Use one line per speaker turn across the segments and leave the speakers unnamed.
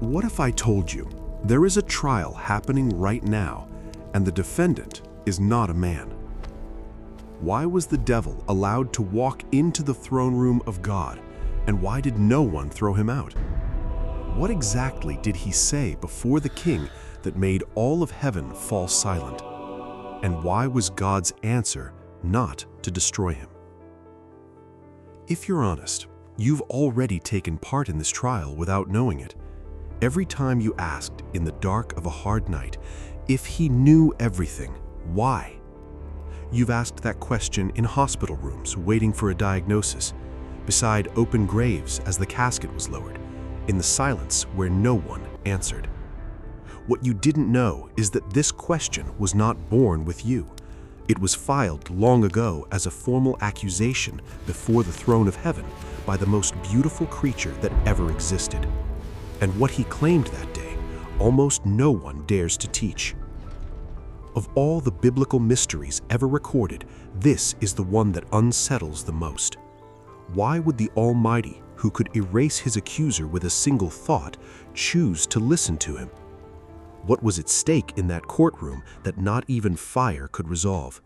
What if I told you there is a trial happening right now and the defendant is not a man? Why was the devil allowed to walk into the throne room of God, and why did no one throw him out? What exactly did he say before the king that made all of heaven fall silent? And why was God's answer not to destroy him? If you're honest, you've already taken part in this trial without knowing it. Every time you asked in the dark of a hard night if he knew everything, why? You've asked that question in hospital rooms waiting for a diagnosis, beside open graves as the casket was lowered, in the silence where no one answered. What you didn't know is that this question was not born with you. It was filed long ago as a formal accusation before the throne of heaven by the most beautiful creature that ever existed. And what he claimed that day, almost no one dares to teach. Of all the biblical mysteries ever recorded, this is the one that unsettles the most. Why would the Almighty, who could erase his accuser with a single thought, choose to listen to him? What was at stake in that courtroom that not even fire could resolve?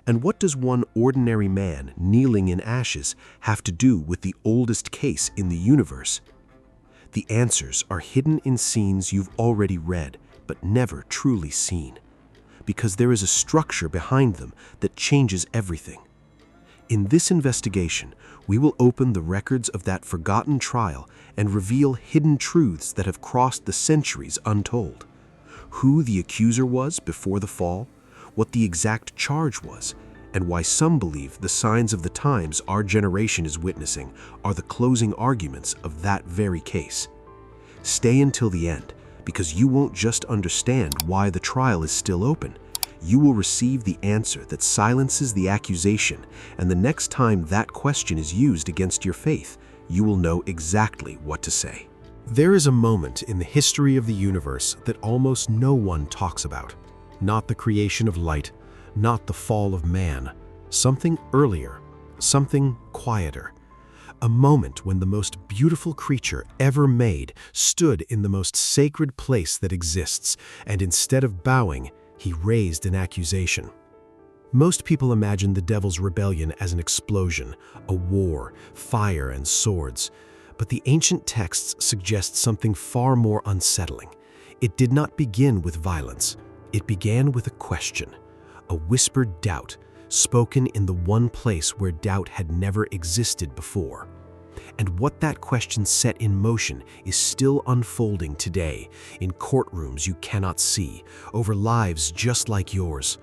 And what does one ordinary man kneeling in ashes have to do with the oldest case in the universe? The answers are hidden in scenes you've already read, but never truly seen, because there is a structure behind them that changes everything. In this investigation, we will open the records of that forgotten trial and reveal hidden truths that have crossed the centuries untold. Who the accuser was before the fall, what the exact charge was, and why some believe the signs of the times our generation is witnessing are the closing arguments of that very case. Stay until the end, because you won't just understand why the trial is still open. You will receive the answer that silences the accusation, and the next time that question is used against your faith, you will know exactly what to say. There is a moment in the history of the universe that almost no one talks about. Not the creation of light, not the fall of man, something earlier, something quieter. A moment when the most beautiful creature ever made stood in the most sacred place that exists, and instead of bowing, he raised an accusation. Most people imagine the devil's rebellion as an explosion, a war, fire and swords. But the ancient texts suggest something far more unsettling. It did not begin with violence. It began with a question, a whispered doubt, spoken in the one place where doubt had never existed before. And what that question set in motion is still unfolding today, in courtrooms you cannot see, over lives just like yours.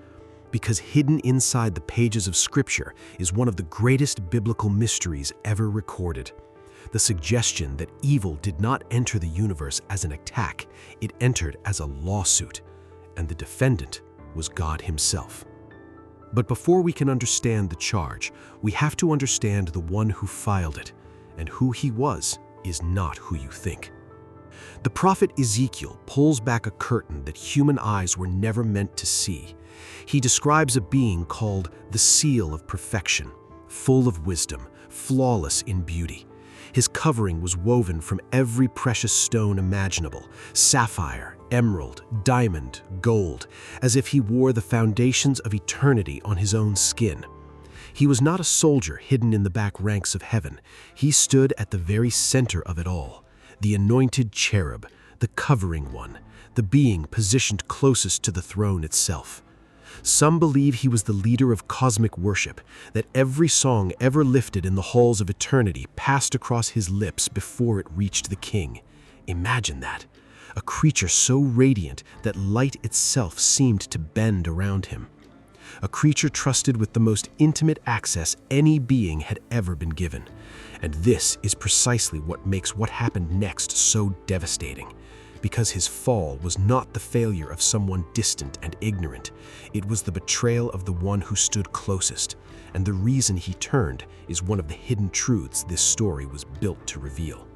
Because hidden inside the pages of Scripture is one of the greatest biblical mysteries ever recorded. The suggestion that evil did not enter the universe as an attack, it entered as a lawsuit, and the defendant was God himself. But before we can understand the charge, we have to understand the one who filed it, and who he was is not who you think. The prophet Ezekiel pulls back a curtain that human eyes were never meant to see. He describes a being called the seal of perfection, full of wisdom, flawless in beauty. His covering was woven from every precious stone imaginable, sapphire, emerald, diamond, gold, as if he wore the foundations of eternity on his own skin. He was not a soldier hidden in the back ranks of heaven. He stood at the very center of it all, the anointed cherub, the covering one, the being positioned closest to the throne itself. Some believe he was the leader of cosmic worship, that every song ever lifted in the halls of eternity passed across his lips before it reached the king. Imagine that, a creature so radiant that light itself seemed to bend around him. A creature trusted with the most intimate access any being had ever been given. And this is precisely what makes what happened next so devastating. Because his fall was not the failure of someone distant and ignorant. It was the betrayal of the one who stood closest. And the reason he turned is one of the hidden truths this story was built to reveal.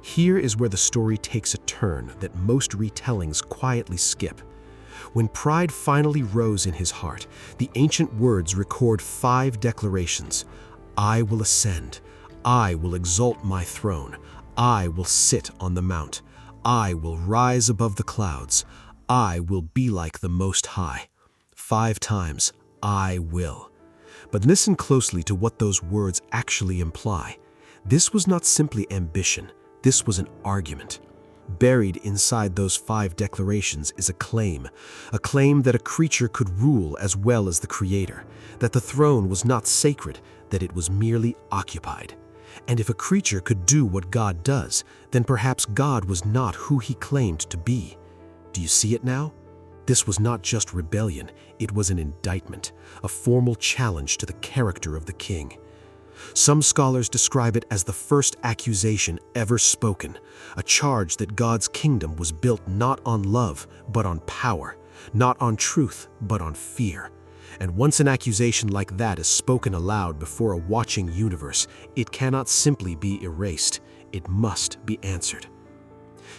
Here is where the story takes a turn that most retellings quietly skip. When pride finally rose in his heart, the ancient words record 5 declarations. I will ascend. I will exalt my throne. I will sit on the mount.
I will rise above the clouds. I will be like the Most High. 5 times, I will. But listen closely to what those words actually imply. This was not simply ambition. This was an argument. Buried inside those 5 declarations is a claim that a creature could rule as well as the Creator, that the throne was not sacred, that it was merely occupied. And if a creature could do what God does, then perhaps God was not who he claimed to be. Do you see it now? This was not just rebellion, it was an indictment, a formal challenge to the character of the king. Some scholars describe it as the first accusation ever spoken, a charge that God's kingdom was built not on love, but on power, not on truth, but on fear. And once an accusation like that is spoken aloud before a watching universe, it cannot simply be erased, it must be answered.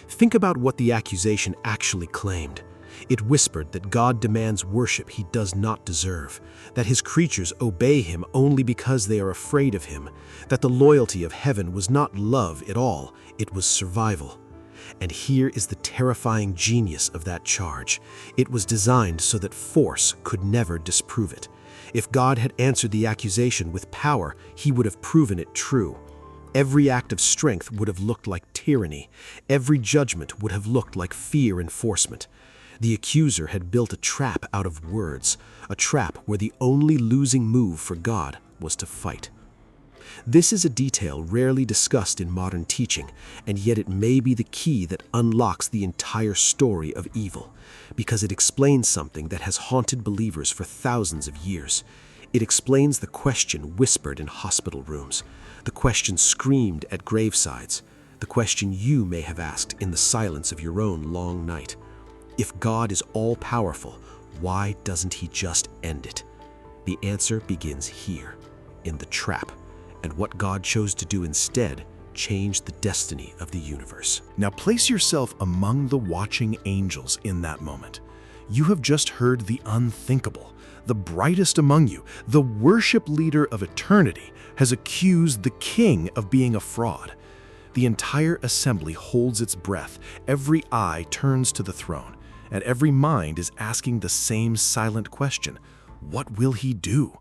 Think about what the accusation actually claimed. It whispered that God demands worship he does not deserve, that his creatures obey him only because they are afraid of him, that the loyalty of heaven was not love at all, it was survival. And here is the terrifying genius of that charge. It was designed so that force could never disprove it. If God had answered the accusation with power, he would have proven it true. Every act of strength would have looked like tyranny. Every judgment would have looked like fear enforcement. The accuser had built a trap out of words, a trap where the only losing move for God was to fight. This is a detail rarely discussed in modern teaching, and yet it may be the key that unlocks the entire story of evil, because it explains something that has haunted believers for thousands of years. It explains the question whispered in hospital rooms, the question screamed at gravesides, the question you may have asked in the silence of your own long night. If God is all-powerful, why doesn't he just end it? The answer begins here, in the trap, and what God chose to do instead changed the destiny of the universe.
Now place yourself among the watching angels in that moment. You have just heard the unthinkable. The brightest among you, the worship leader of eternity, has accused the king of being a fraud. The entire assembly holds its breath, every eye turns to the throne, and every mind is asking the same silent question: what will he do?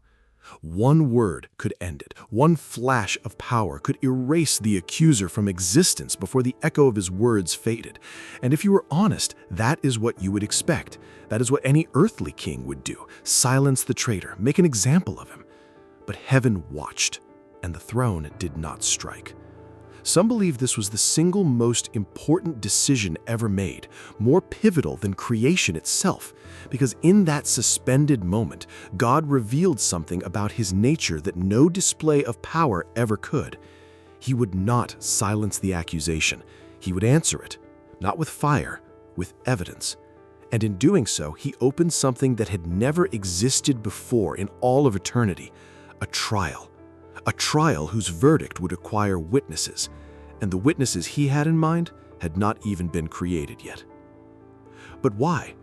One word could end it. One flash of power could erase the accuser from existence before the echo of his words faded. And if you were honest, that is what you would expect. That is what any earthly king would do: silence the traitor, make an example of him. But heaven watched, and the throne did not strike. Some believe this was the single most important decision ever made, more pivotal than creation itself, because in that suspended moment, God revealed something about his nature that no display of power ever could. He would not silence the accusation. He would answer it, not with fire, with evidence. And in doing so, he opened something that had never existed before in all of eternity: a trial. A trial whose verdict would acquire witnesses, and the witnesses he had in mind had not even been created yet. But why?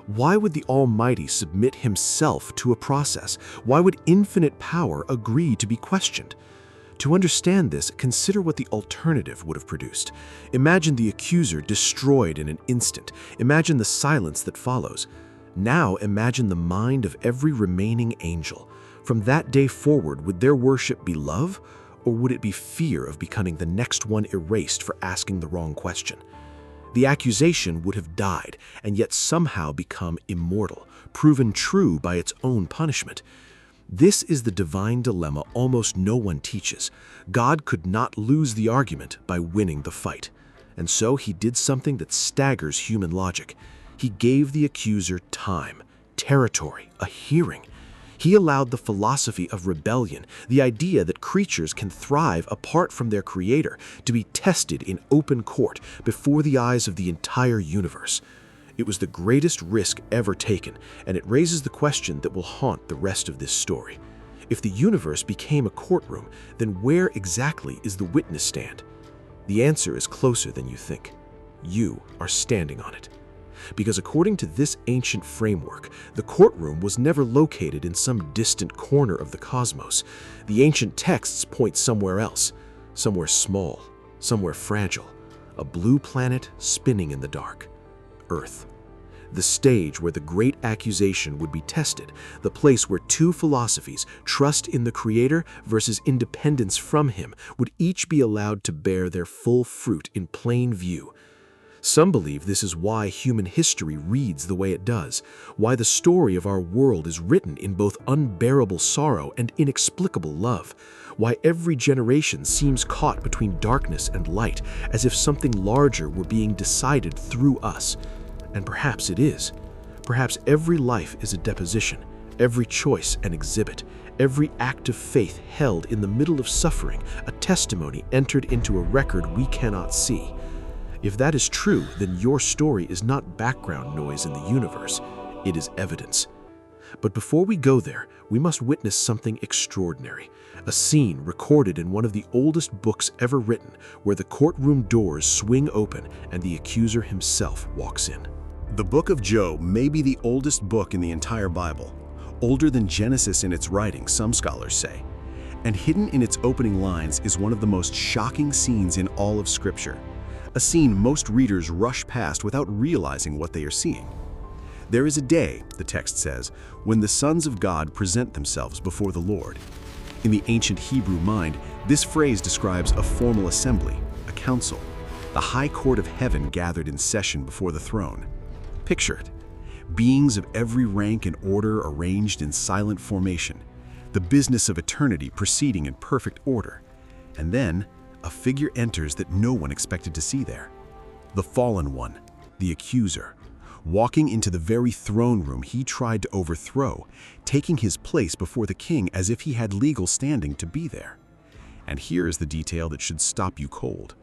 Why would the Almighty submit himself to a process? Why would infinite power agree to be questioned? To understand this, consider what the alternative would have produced. Imagine the accuser destroyed in an instant. Imagine the silence that follows. Now imagine the mind of every remaining angel. From that day forward, would their worship be love, or would it be fear of becoming the next one erased for asking the wrong question? The accusation would have died, and yet somehow become immortal, proven true by its own punishment. This is the divine dilemma almost no one teaches. God could not lose the argument by winning the fight. And so he did something that staggers human logic. He gave the accuser time, territory, a hearing. He allowed the philosophy of rebellion, the idea that creatures can thrive apart from their creator, to be tested in open court before the eyes of the entire universe. It was the greatest risk ever taken, and it raises the question that will haunt the rest of this story. If the universe became a courtroom, then where exactly is the witness stand? The answer is closer than you think. You are standing on it. Because according to this ancient framework, the courtroom was never located in some distant corner of the cosmos. The ancient texts point somewhere else, somewhere small, somewhere fragile,
a blue planet spinning in the dark. Earth. The stage where the great accusation would be tested, the place where two philosophies, trust in the Creator versus independence from Him, would each be allowed to bear their full fruit in plain view. Some believe this is why human history reads the way it does, why the story of our world is written in both unbearable sorrow and inexplicable love, why every generation seems caught between darkness and light, as if something larger were being decided through us. And perhaps it is. Perhaps every life is a deposition, every choice an exhibit, every act of faith held in the middle of suffering, a testimony entered into a record we cannot see. If that is true, then your story is not background noise in the universe, it is evidence. But before we go there, we must witness something extraordinary, a scene recorded in one of the oldest books ever written, where the courtroom doors swing open and the accuser himself walks in.
The book of Job may be the oldest book in the entire Bible, older than Genesis in its writing, some scholars say. And hidden in its opening lines is one of the most shocking scenes in all of Scripture, a scene most readers rush past without realizing what they are seeing. There is a day, the text says, when the sons of God present themselves before the Lord. In the ancient Hebrew mind, this phrase describes a formal assembly, a council, the high court of heaven gathered in session before the throne. Picture it. Beings of every rank and order arranged in silent formation, the business of eternity proceeding in perfect order. And then, a figure enters that no one expected to see there. The fallen one, the accuser, walking into the very throne room he tried to overthrow, taking his place before the king as if he had legal standing to be there. And here is the detail that should stop you cold.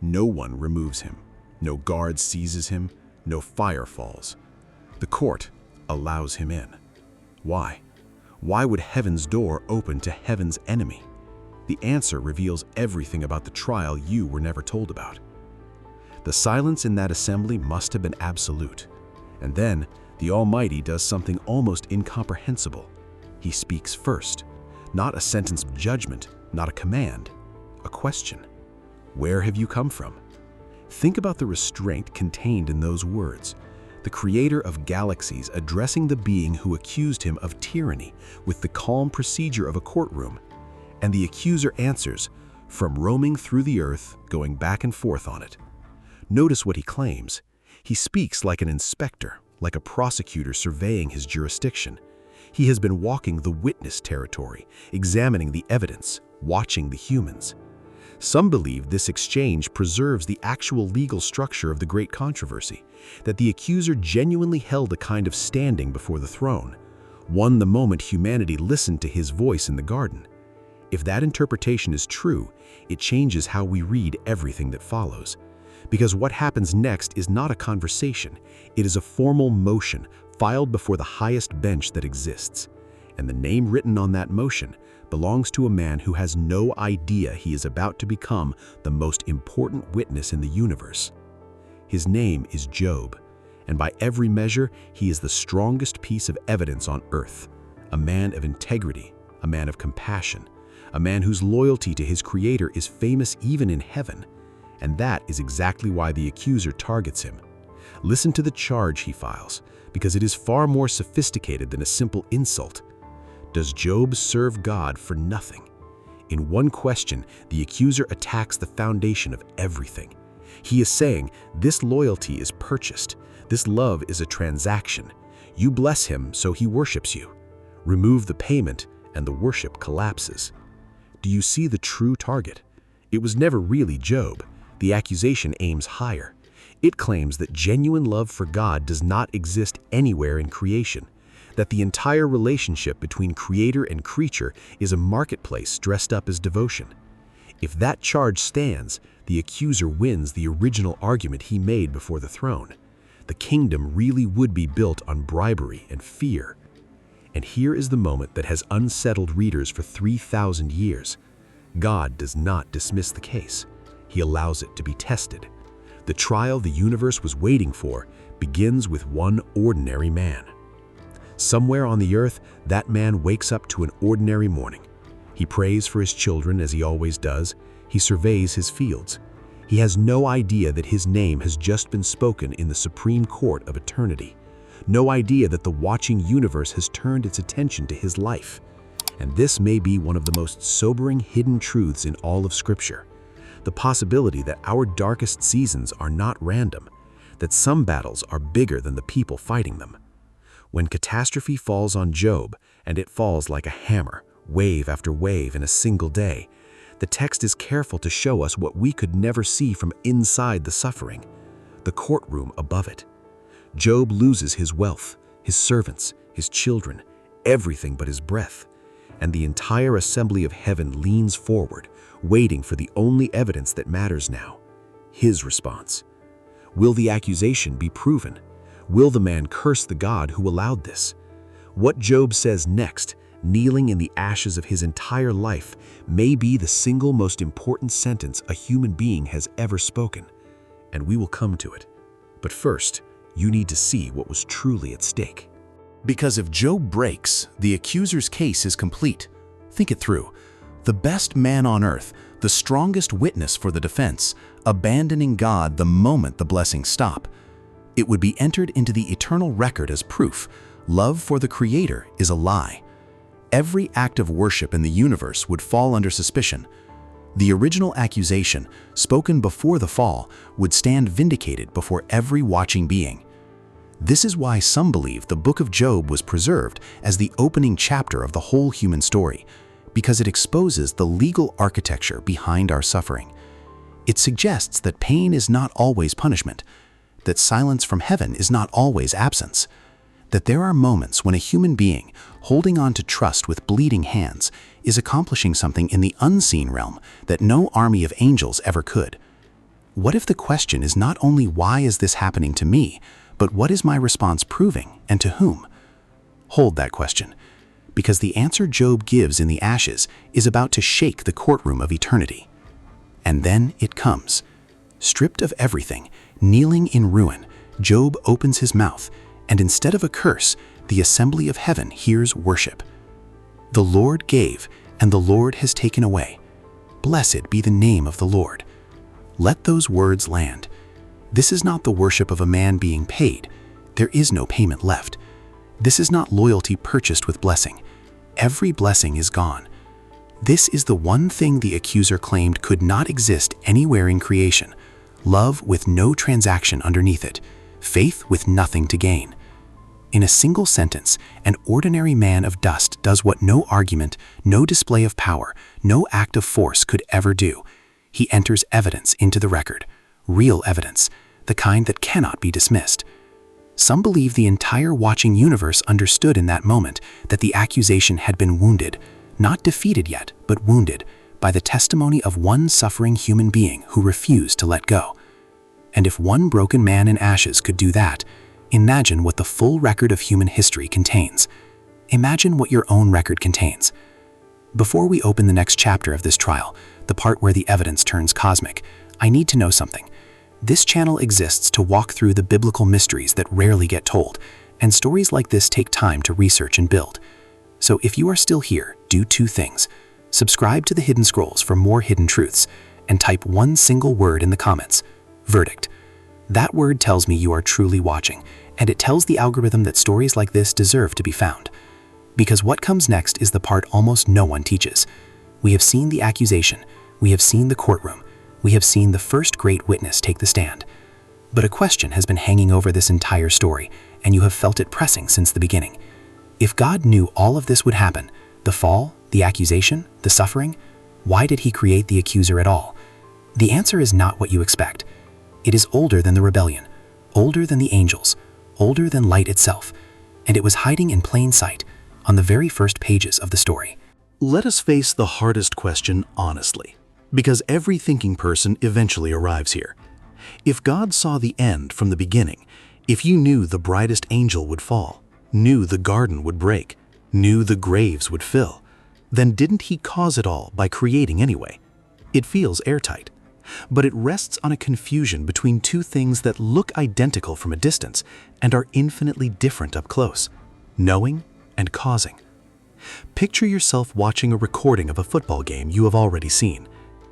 No one removes him. No guard seizes him. No fire falls. The court allows him in. Why? Why would heaven's door open to heaven's enemy? The answer reveals everything about the trial you were never told about. The silence in that assembly must have been absolute. And then, the Almighty does something almost incomprehensible. He speaks first. Not a sentence of judgment, not a command, a question. Where have you come from? Think about the restraint contained in those words. The creator of galaxies addressing the being who accused him of tyranny with the calm procedure of a courtroom. And the accuser answers, from roaming through the earth, going back and forth on it. Notice what he claims. He speaks like an inspector, like a prosecutor surveying his jurisdiction. He has been walking the witness territory, examining the evidence, watching the humans. Some believe this exchange preserves the actual legal structure of the great controversy, that the accuser genuinely held a kind of standing before the throne, one the moment humanity listened to his voice in the garden. If that interpretation is true, it changes how we read everything that follows. Because what happens next is not a conversation, it is a formal motion filed before the highest bench that exists. And the name written on that motion belongs to a man who has no idea he is about to become the most important witness in the universe. His name is Job, and by every measure, he is the strongest piece of evidence on earth, a man of integrity, a man of compassion, a man whose loyalty to his Creator is famous even in heaven. And that is exactly why the accuser targets him. Listen to the charge he files, because it is far more sophisticated than a simple insult. Does Job serve God for nothing? In one question, the accuser attacks the foundation of everything. He is saying, this loyalty is purchased. This love is a transaction. You bless him, so he worships you. Remove the payment, and the worship collapses. Do you see the true target? It was never really Job. The accusation aims higher. It claims that genuine love for God does not exist anywhere in creation, that the entire relationship between creator and creature is a marketplace dressed up as devotion. If that charge stands, the accuser wins the original argument he made before the throne. The kingdom really would be built on bribery and fear. And here is the moment that has unsettled readers for 3,000 years. God does not dismiss the case. He allows it to be tested. The trial the universe was waiting for begins with one ordinary man. Somewhere on the earth, that man wakes up to an ordinary morning. He prays for his children as he always does. He surveys his fields.
He has no idea that his name has just been spoken in the Supreme Court of eternity. No idea that the watching universe has turned its attention to his life. And this may be one of the most sobering hidden truths in all of Scripture. The possibility that our darkest seasons are not random, that some battles are bigger than the people fighting them. When catastrophe falls on Job, and it falls like a hammer, wave after wave in a single day, the text is careful to show us what we could never see from inside the suffering, the courtroom above it. Job loses his wealth, his servants, his children, everything but his breath, and the entire assembly of heaven leans forward, waiting for the only evidence that matters now, his response. Will the accusation be proven? Will the man curse the God who allowed this? What Job says next, kneeling in the ashes of his entire life, may be the single most important sentence a human being has ever spoken. And we will come to it. But first, you need to see what was truly at stake.
Because if Job breaks, the accuser's case is complete. Think it through. The best man on earth, the strongest witness for the defense, abandoning God the moment the blessings stop. It would be entered into the eternal record as proof. Love for the Creator is a lie. Every act of worship in the universe would fall under suspicion. The original accusation, spoken before the fall, would stand vindicated before every watching being. This is why some believe the book of Job was preserved as the opening chapter of the whole human story, because it exposes the legal architecture behind our suffering. It suggests that pain is not always punishment, that silence from heaven is not always absence, that there are moments when a human being, holding on to trust with bleeding hands, is accomplishing something in the unseen realm that no army of angels ever could. What if the question is not only why is this happening to me, but what is my response proving, and to whom? Hold that question, because the answer Job gives in the ashes is about to shake the courtroom of eternity. And then it comes. Stripped of everything, kneeling in ruin, Job opens his mouth, and instead of a curse, the assembly of heaven hears worship. The Lord gave, and the Lord has taken away. Blessed be the name of the Lord. Let those words land. This is not the worship of a man being paid. There is no payment left. This is not loyalty purchased with blessing. Every blessing is gone. This is the one thing the accuser claimed could not exist anywhere in creation. Love with no transaction underneath it. Faith with nothing to gain. In a single sentence, an ordinary man of dust does what no argument, no display of power, no act of force could ever do. He enters evidence into the record. Real evidence, the kind that cannot be dismissed. Some believe the entire watching universe understood in that moment that the accusation had been wounded, not defeated yet, but wounded, by the testimony of one suffering human being who refused to let go. And if one broken man in ashes could do that, imagine what the full record of human history contains. Imagine what your own record contains. Before we open the next chapter of this trial, the part where the evidence turns cosmic, I need to know something. This channel exists to walk through the biblical mysteries that rarely get told, and stories like this take time to research and build. So if you are still here, do two things. Subscribe to the Hidden Scrolls for more hidden truths, and type one single word in the comments: verdict. That word tells me you are truly watching, and it tells the algorithm that stories like this deserve to be found. Because what comes next is the part almost no one teaches. We have seen the accusation, we have seen the courtroom, we have seen the first great witness take the stand. But a question has been hanging over this entire story, and you have felt it pressing since the beginning. If God knew all of this would happen, the fall, the accusation, the suffering, why did he create the accuser at all? The answer is not what you expect. It is older than the rebellion, older than the angels, older than light itself, and it was hiding in plain sight on the very first pages of the story. Let us face the hardest question honestly, because every thinking person eventually arrives here. If God saw the end from the beginning, if you knew the brightest angel would fall, knew the garden would break, knew the graves would fill, then didn't he cause it all by creating anyway? It feels airtight. But it rests on a confusion between two things that look identical from a distance and are infinitely different up close: knowing and causing. Picture yourself watching a recording of a football game you have already seen.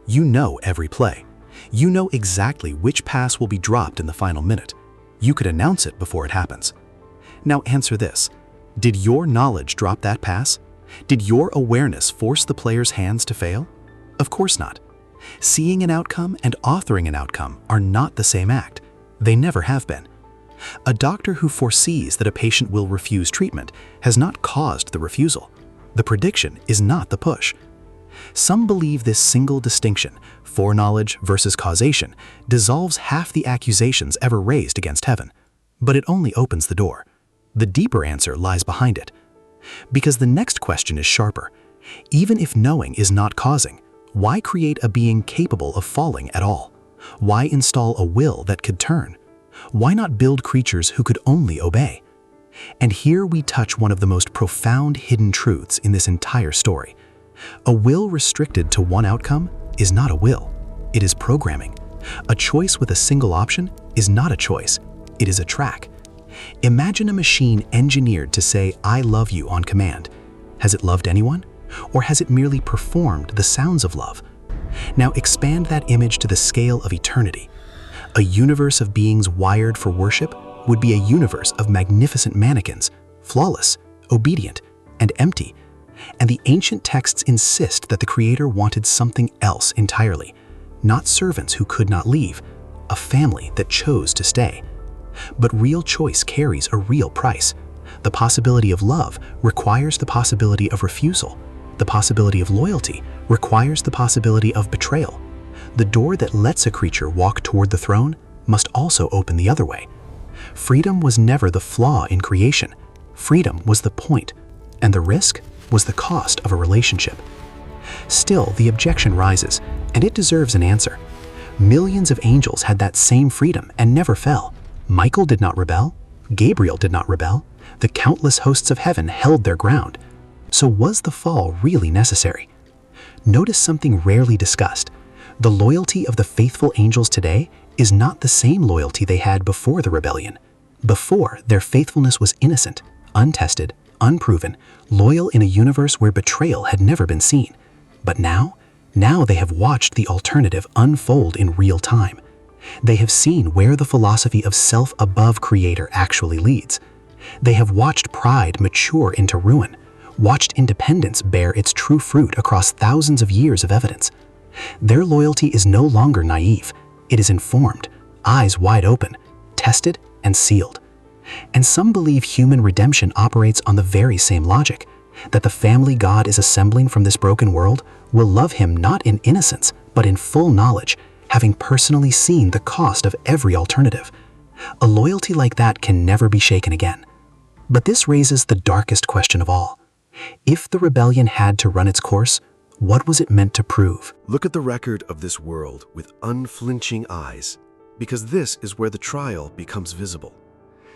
You know every play. You know exactly which pass will be dropped in the final minute. You could announce it before it happens. Now answer this. Did your knowledge drop that pass? Did your awareness force the player's hands to fail? Of course not. Seeing an outcome and authoring an outcome are not the same act. They never have been. A doctor who foresees that a patient will refuse treatment has not caused the refusal. The prediction is not the push. Some believe this single distinction, foreknowledge versus causation, dissolves half the accusations ever raised against heaven. But it only opens the door. The deeper answer lies behind it. Because the next question is sharper. Even if knowing is not causing, why create a being capable of falling at all? Why install a will that could turn? Why not build creatures who could only obey? And here we touch one of the most profound hidden truths in this entire story. A will restricted to one outcome is not a will. It is programming. A choice with a single option is not a choice. It is a track. Imagine a machine engineered to say, "I love you" on command. Has it loved anyone? Or has it merely performed the sounds of love? Now expand that image to the scale of eternity. A universe of beings wired for worship would be a universe of magnificent mannequins, flawless, obedient, and empty. And the ancient texts insist that the Creator wanted something else entirely. Not servants who could not leave, a family that chose to stay. But real choice carries a real price. The possibility of love requires the possibility of refusal. The possibility of loyalty requires the possibility of betrayal. The door that lets a creature walk toward the throne must also open the other way. Freedom was never the flaw in creation. Freedom was the point, and the risk was the cost of a relationship. Still, the objection rises, and it deserves an answer. Millions of angels had that same freedom and never fell. Michael did not rebel. Gabriel did not rebel. The countless hosts of heaven held their ground. So was the fall really necessary? Notice something rarely discussed. The loyalty of the faithful angels today is not the same loyalty they had before the rebellion. Before, their faithfulness was innocent, untested, unproven, loyal in a universe where betrayal had never been seen. But now they have watched the alternative unfold in real time. They have seen where the philosophy of self above creator actually leads. They have watched pride mature into ruin, watched independence bear its true fruit across thousands of years of evidence. Their loyalty is no longer naive. It is informed, eyes wide open, tested and sealed. And some believe human redemption operates on the very same logic, that the family God is assembling from this broken world will love him not in innocence, but in full knowledge, having personally seen the cost of every alternative. A loyalty like that can never be shaken again. But this raises the darkest question of all. If the rebellion had to run its course, what was it meant to prove?
Look at the record of this world with unflinching eyes, because this is where the trial becomes visible.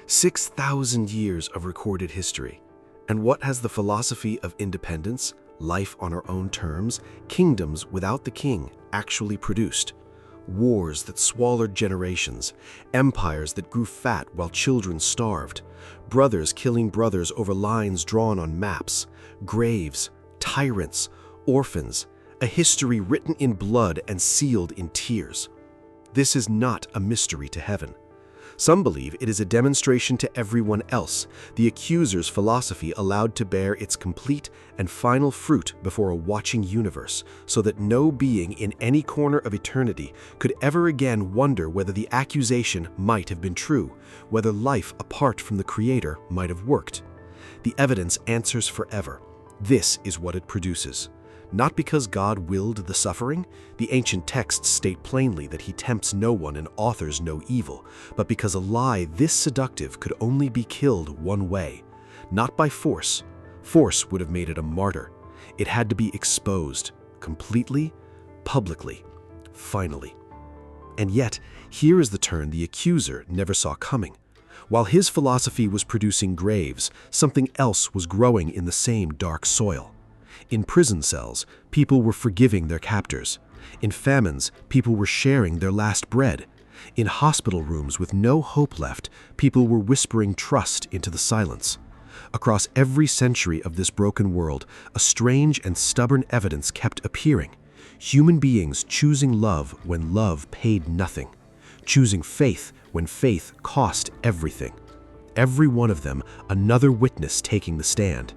6,000 years of recorded history. And what has the philosophy of independence, life on our own terms, kingdoms without the king actually produced? Wars that swallowed generations, empires that grew fat while children starved, brothers killing brothers over lines drawn on maps, graves, tyrants, orphans, a history written in blood and sealed in tears. This is not a mystery to heaven. Some believe it is a demonstration to everyone else, the accuser's philosophy allowed to bear its complete and final fruit before a watching universe, so that no being in any corner of eternity could ever again wonder whether the accusation might have been true, whether life apart from the Creator might have worked. The evidence answers forever. This is what it produces. Not because God willed the suffering, the ancient texts state plainly that he tempts no one and authors no evil, but because a lie this seductive could only be killed one way. Not by force. Force would have made it a martyr. It had to be exposed, completely, publicly, finally. And yet, here is the turn the accuser never saw coming. While his philosophy was producing graves, something else was growing in the same dark soil. In prison cells, people were forgiving their captors. In famines, people were sharing their last bread. In hospital rooms with no hope left, people were whispering trust into the silence. Across every century of this broken world, a strange and stubborn evidence kept appearing.
Human beings choosing love when love paid nothing, choosing faith when faith cost everything. Every one of them, another witness taking the stand.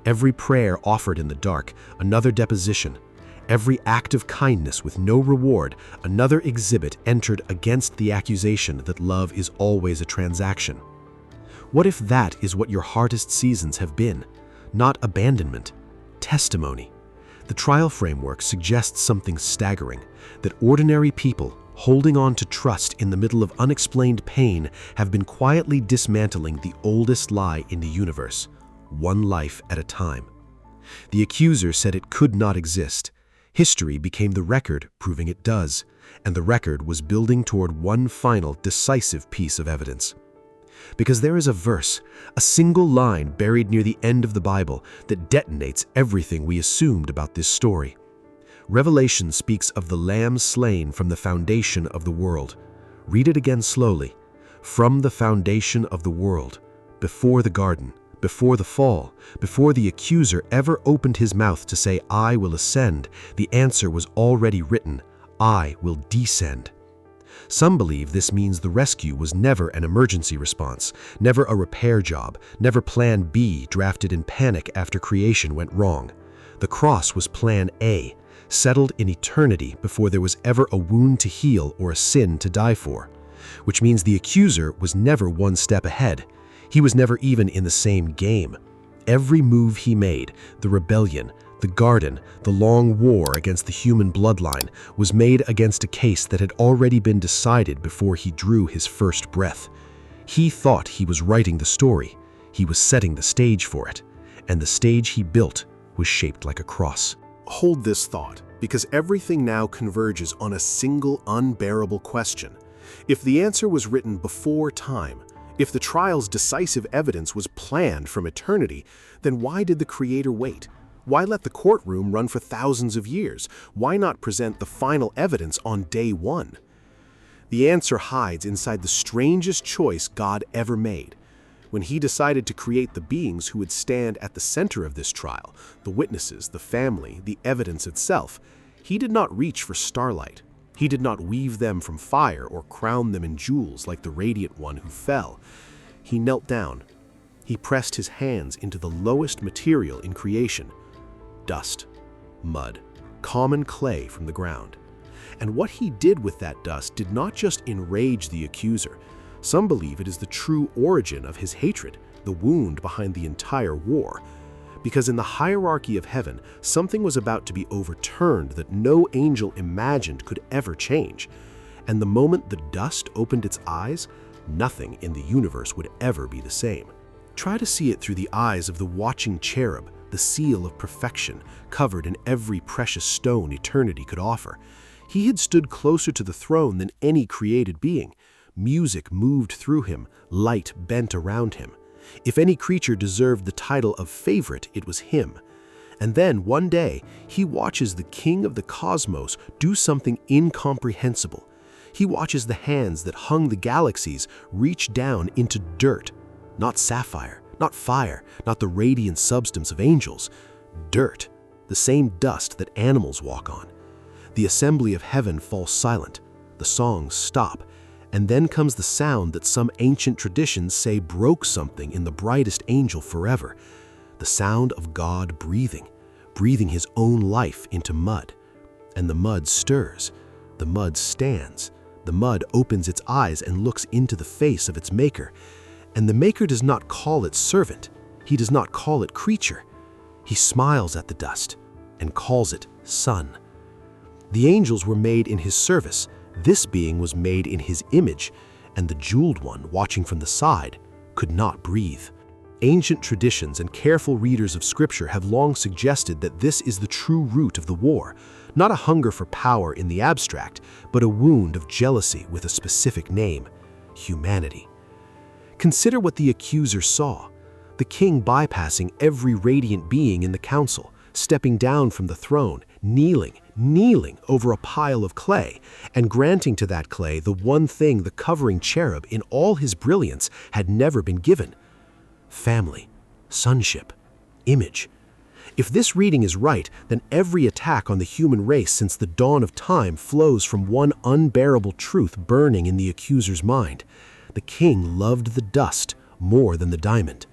Every prayer offered in the dark, another deposition. Every act of kindness with no reward, another exhibit entered against the accusation that love is always a transaction. What if that is what your hardest seasons have been? Not abandonment, testimony. The trial framework suggests something staggering, that ordinary people, holding on to trust in the middle of unexplained pain, have been quietly dismantling the oldest lie in the universe, one life at a time. The accuser said it could not exist. History became the record, proving it does, and the record was building toward one final, decisive piece of evidence. Because there is a verse, a single line buried near the end of the Bible that detonates everything we assumed about this story. Revelation speaks of the Lamb slain from the foundation of the world. Read it again slowly. From the foundation of the world, before the garden, before the fall, before the accuser ever opened his mouth to say, "I will ascend," the answer was already written, "I will descend." Some believe this means the rescue was never an emergency response, never a repair job, never Plan B drafted in panic after creation went wrong. The cross was Plan A, settled in eternity before there was ever a wound to heal or a sin to die for. Which means the accuser was never one step ahead. He was never even in the same game. Every move he made, the rebellion, the garden, the long war against the human bloodline, was made against a case that had already been decided before he drew his first breath. He thought he was writing the story. He was setting the stage for it. And the stage he built was shaped like a cross.
Hold this thought, because everything now converges on a single unbearable question. If the answer was written before time, if the trial's decisive evidence was planned from eternity, then why did the Creator wait? Why let the courtroom run for thousands of years? Why not present the final evidence on day one? The answer hides inside the strangest choice God ever made. When He decided to create the beings who would stand at the center of this trial, the witnesses, the family, the evidence itself, He did not reach for starlight. He did not weave them from fire or crown them in jewels like the radiant one who fell. He knelt down. He pressed His hands into the lowest material in creation, dust, mud, common clay from the ground. And what He did with that dust did not just enrage the accuser. Some believe it is the true origin of his hatred, the wound behind the entire war. Because in the hierarchy of heaven, something was about to be overturned that no angel imagined could ever change. And the moment the dust opened its eyes, nothing in the universe would ever be the same. Try to see it through the eyes of the watching cherub, the seal of perfection, covered in every precious stone eternity could offer. He had stood closer to the throne than any created being. Music moved through Him, light bent around Him. If any creature deserved the title of favorite, it was Him. And then, one day, He watches the King of the cosmos do something incomprehensible. He watches the hands that hung the galaxies reach down into dirt, not sapphire, not fire, not the radiant substance of angels. Dirt, the same dust that animals walk on. The assembly of heaven falls silent. The songs stop. And then comes the sound that some ancient traditions say broke something in the brightest angel forever. The sound of God breathing His own life into mud. And the mud stirs. The mud stands. The mud opens its eyes and looks into the face of its maker. And the Maker does not call it servant. He does not call it creature. He smiles at the dust and calls it son. The angels were made in His service. This being was made in His image, and the jeweled one, watching from the side, could not breathe. Ancient traditions and careful readers of Scripture have long suggested that this is the true root of the war, not a hunger for power in the abstract, but a wound of jealousy with a specific name: humanity. Consider what the accuser saw: the king bypassing every radiant being in the council, stepping down from the throne, kneeling over a pile of clay, and granting to that clay the one thing the covering cherub in all his brilliance had never been given: family, sonship, image.
If this reading is right, then every attack on the human race since the dawn of time flows from one unbearable truth burning in the accuser's mind. The king loved the dust more than the diamond.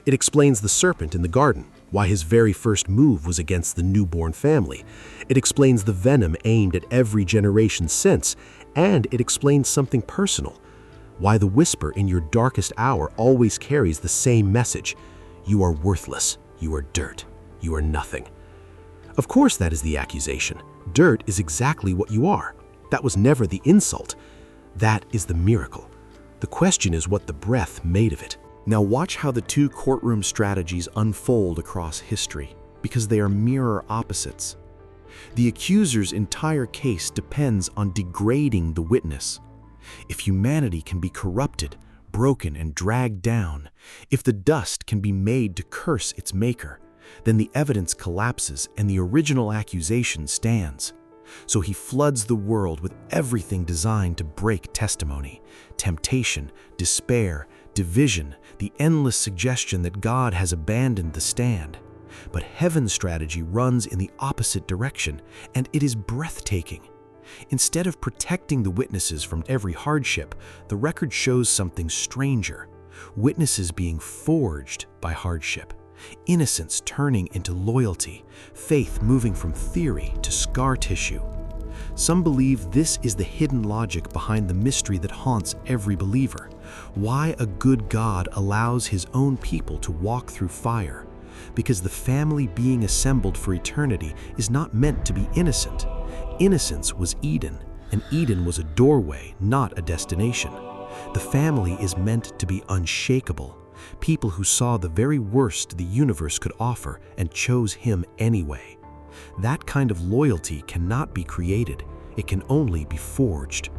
It explains the serpent in the garden, why his very first move was against the newborn family. It explains the venom aimed at every generation since, and it explains something personal, why the whisper in your darkest hour always carries the same message. You are worthless, you are dirt, you are nothing. Of course that is the accusation. Dirt is exactly what you are. That was never the insult. That is the miracle. The question is what the breath made of it.
Now watch how the two courtroom strategies unfold across history, because they are mirror opposites. The accuser's entire case depends on degrading the witness. If humanity can be corrupted, broken, and dragged down, if the dust can be made to curse its maker, then the evidence collapses and the original accusation stands. So he floods the world with everything designed to break testimony: temptation, despair, division, the endless suggestion that God has abandoned the stand. But heaven's strategy runs in the opposite direction, and it is breathtaking. Instead of protecting the witnesses from every hardship, the record shows something stranger: witnesses being forged by hardship, innocence turning into loyalty, faith moving from theory to scar tissue. Some believe this is the hidden logic behind the mystery that haunts every believer: why a good God allows his own people to walk through fire. Because the family being assembled for eternity is not meant to be innocent. Innocence was Eden, and Eden was a doorway, not a destination. The family is meant to be unshakable, people who saw the very worst the universe could offer and chose him anyway. That kind of loyalty cannot be created, it can only be forged.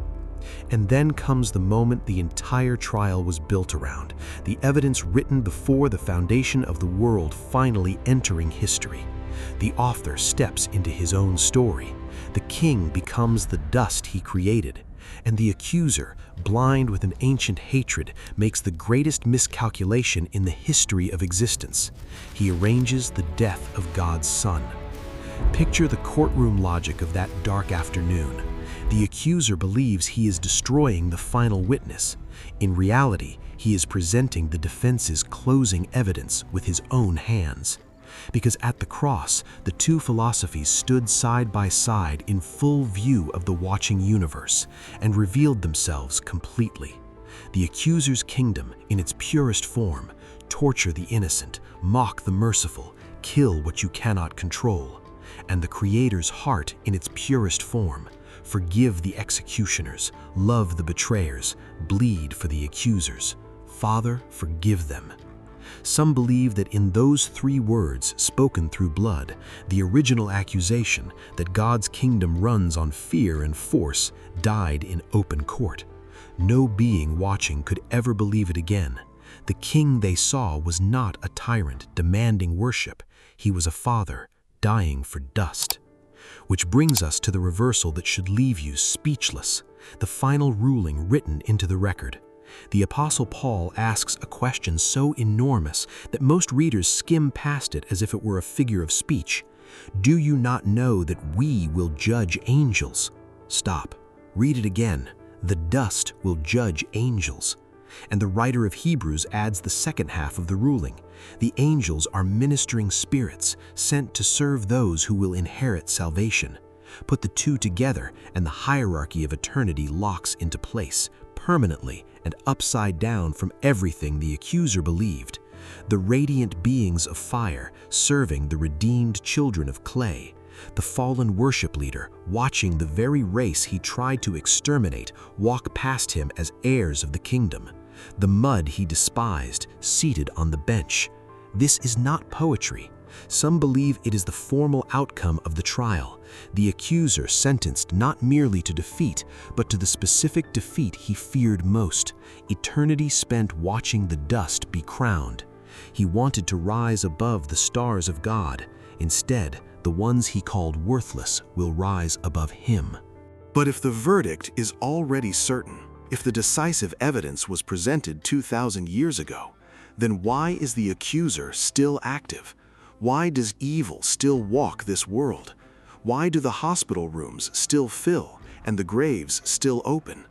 And then comes the moment the entire trial was built around, the evidence written before the foundation of the world finally entering history. The author steps into his own story. The king becomes the dust he created, and the accuser, blind with an ancient hatred, makes the greatest miscalculation in the history of existence. He arranges the death of God's son. Picture the courtroom logic of that dark afternoon. The accuser believes he is destroying the final witness. In reality, he is presenting the defense's closing evidence with his own hands. Because at the cross, the two philosophies stood side by side in full view of the watching universe and revealed themselves completely. The accuser's kingdom in its purest form: torture the innocent, mock the merciful, kill what you cannot control. And the Creator's heart in its purest form: forgive the executioners, love the betrayers, bleed for the accusers. Father, forgive them. Some believe that in those three words spoken through blood, the original accusation that God's kingdom runs on fear and force died in open court. No being watching could ever believe it again. The king they saw was not a tyrant demanding worship. He was a father dying for dust. Which brings us to the reversal that should leave you speechless, the final ruling written into the record. The Apostle Paul asks a question so enormous that most readers skim past it as if it were a figure of speech. Do you not know that we will judge angels? Stop. Read it again. The dust will judge angels. And the writer of Hebrews adds the second half of the ruling. The angels are ministering spirits sent to serve those who will inherit salvation. Put the two together and the hierarchy of eternity locks into place, permanently and upside down from everything the accuser believed. The radiant beings of fire serving the redeemed children of clay. The fallen worship leader watching the very race he tried to exterminate walk past him as heirs of the kingdom. The mud he despised seated on the bench. This is not poetry. Some believe it is the formal outcome of the trial. The accuser sentenced not merely to defeat, but to the specific defeat he feared most: eternity spent watching the dust be crowned. He wanted to rise above the stars of God. Instead, the ones he called worthless will rise above him.
But if the verdict is already certain, if the decisive evidence was presented 2,000 years ago, then why is the accuser still active? Why does evil still walk this world? Why do the hospital rooms still fill and the graves still open?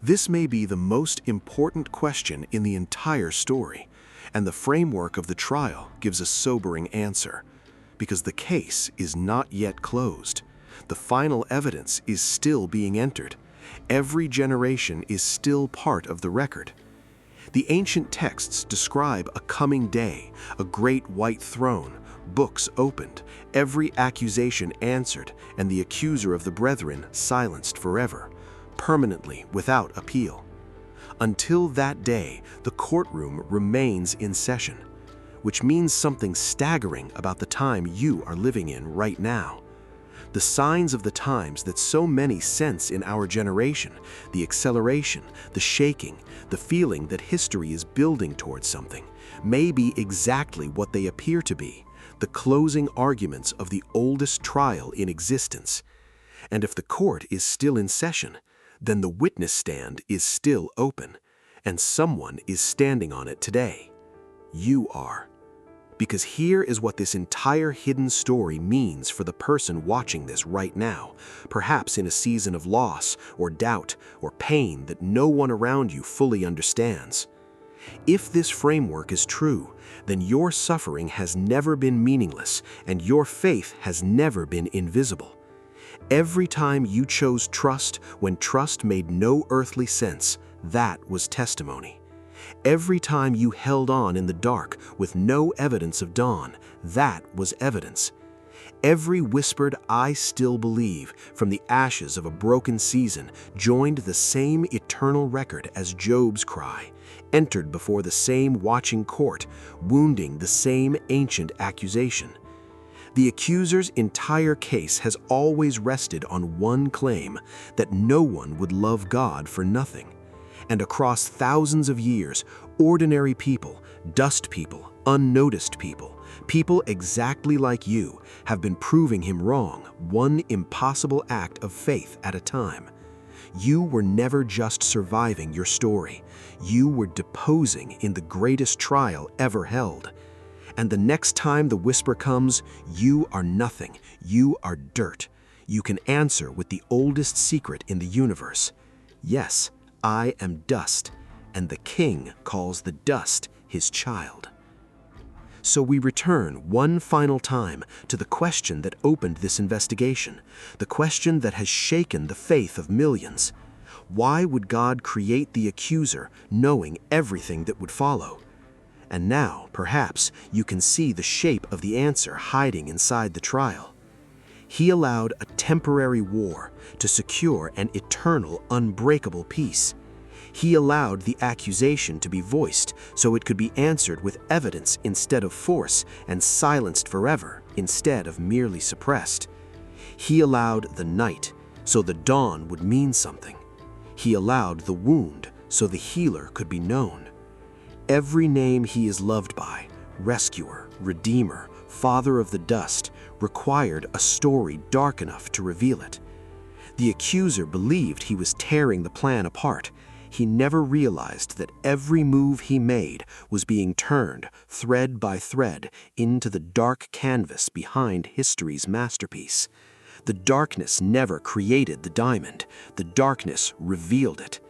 This may be the most important question in the entire story, and the framework of the trial gives a sobering answer. Because the case is not yet closed. The final evidence is still being entered. Every generation is still part of the record. The ancient texts describe a coming day, a great white throne, books opened, every accusation answered, and the accuser of the brethren silenced forever, permanently without appeal. Until that day, the courtroom remains in session, which means something staggering about the time you are living in right now. The signs of the times that so many sense in our generation, the acceleration, the shaking, the feeling that history is building towards something, may be exactly what they appear to be, the closing arguments of the oldest trial in existence. And if the court is still in session, then the witness stand is still open, and someone is standing on it today. You are. Because here is what this entire hidden story means for the person watching this right now, perhaps in a season of loss or doubt or pain that no one around you fully understands. If this framework is true, then your suffering has never been meaningless and your faith has never been invisible. Every time you chose trust when trust made no earthly sense, that was testimony. Every time you held on in the dark with no evidence of dawn, that was evidence. Every whispered "I still believe" from the ashes of a broken season joined the same eternal record as Job's cry, entered before the same watching court, wounding the same ancient accusation. The accuser's entire case has always rested on one claim, that no one would love God for nothing. And across thousands of years, ordinary people, dust people, unnoticed people, people exactly like you, have been proving him wrong, one impossible act of faith at a time. You were never just surviving your story. You were deposing in the greatest trial ever held. And the next time the whisper comes, you are nothing, you are dirt, you can answer with the oldest secret in the universe. Yes, I am dust, and the king calls the dust his child. So we return one final time to the question that opened this investigation, the question that has shaken the faith of millions. Why would God create the accuser knowing everything that would follow? And now, perhaps, you can see the shape of the answer hiding inside the trial. He allowed a temporary war to secure an eternal, unbreakable peace. He allowed the accusation to be voiced so it could be answered with evidence instead of force and silenced forever instead of merely suppressed. He allowed the night so the dawn would mean something. He allowed the wound so the healer could be known. Every name he is loved by, rescuer, redeemer, father of the dust, required a story dark enough to reveal it. The accuser believed he was tearing the plan apart. He never realized that every move he made was being turned, thread by thread, into the dark canvas behind history's masterpiece. The darkness never created the diamond. The darkness revealed it.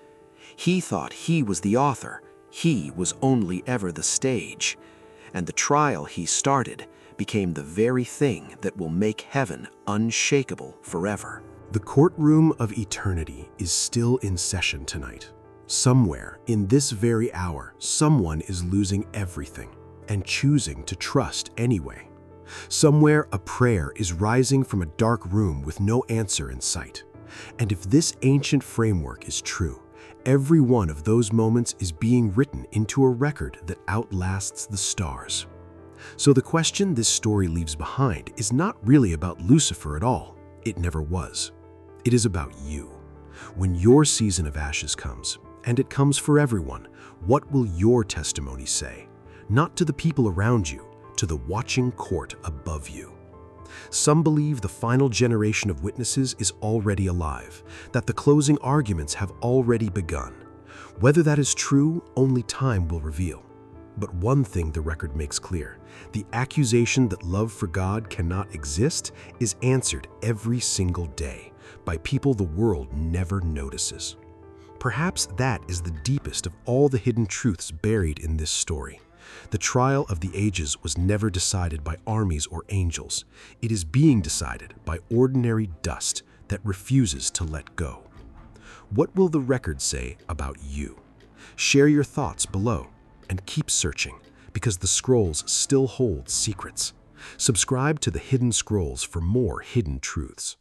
He thought he was the author. He was only ever the stage. And the trial he started became the very thing that will make heaven unshakable forever.
The courtroom of eternity is still in session tonight. Somewhere in this very hour, someone is losing everything and choosing to trust anyway. Somewhere a prayer is rising from a dark room with no answer in sight. And if this ancient framework is true, every one of those moments is being written into a record that outlasts the stars. So the question this story leaves behind is not really about Lucifer at all. It never was. It is about you. When your season of ashes comes, and it comes for everyone, what will your testimony say? Not to the people around you, to the watching court above you. Some believe the final generation of witnesses is already alive, that the closing arguments have already begun. Whether that is true, only time will reveal. But one thing the record makes clear: the accusation that love for God cannot exist is answered every single day by people the world never notices. Perhaps that is the deepest of all the hidden truths buried in this story. The trial of the ages was never decided by armies or angels. It is being decided by ordinary dust that refuses to let go. What will the record say about you? Share your thoughts below and keep searching, because the scrolls still hold secrets. Subscribe to the Hidden Scrolls for more hidden truths.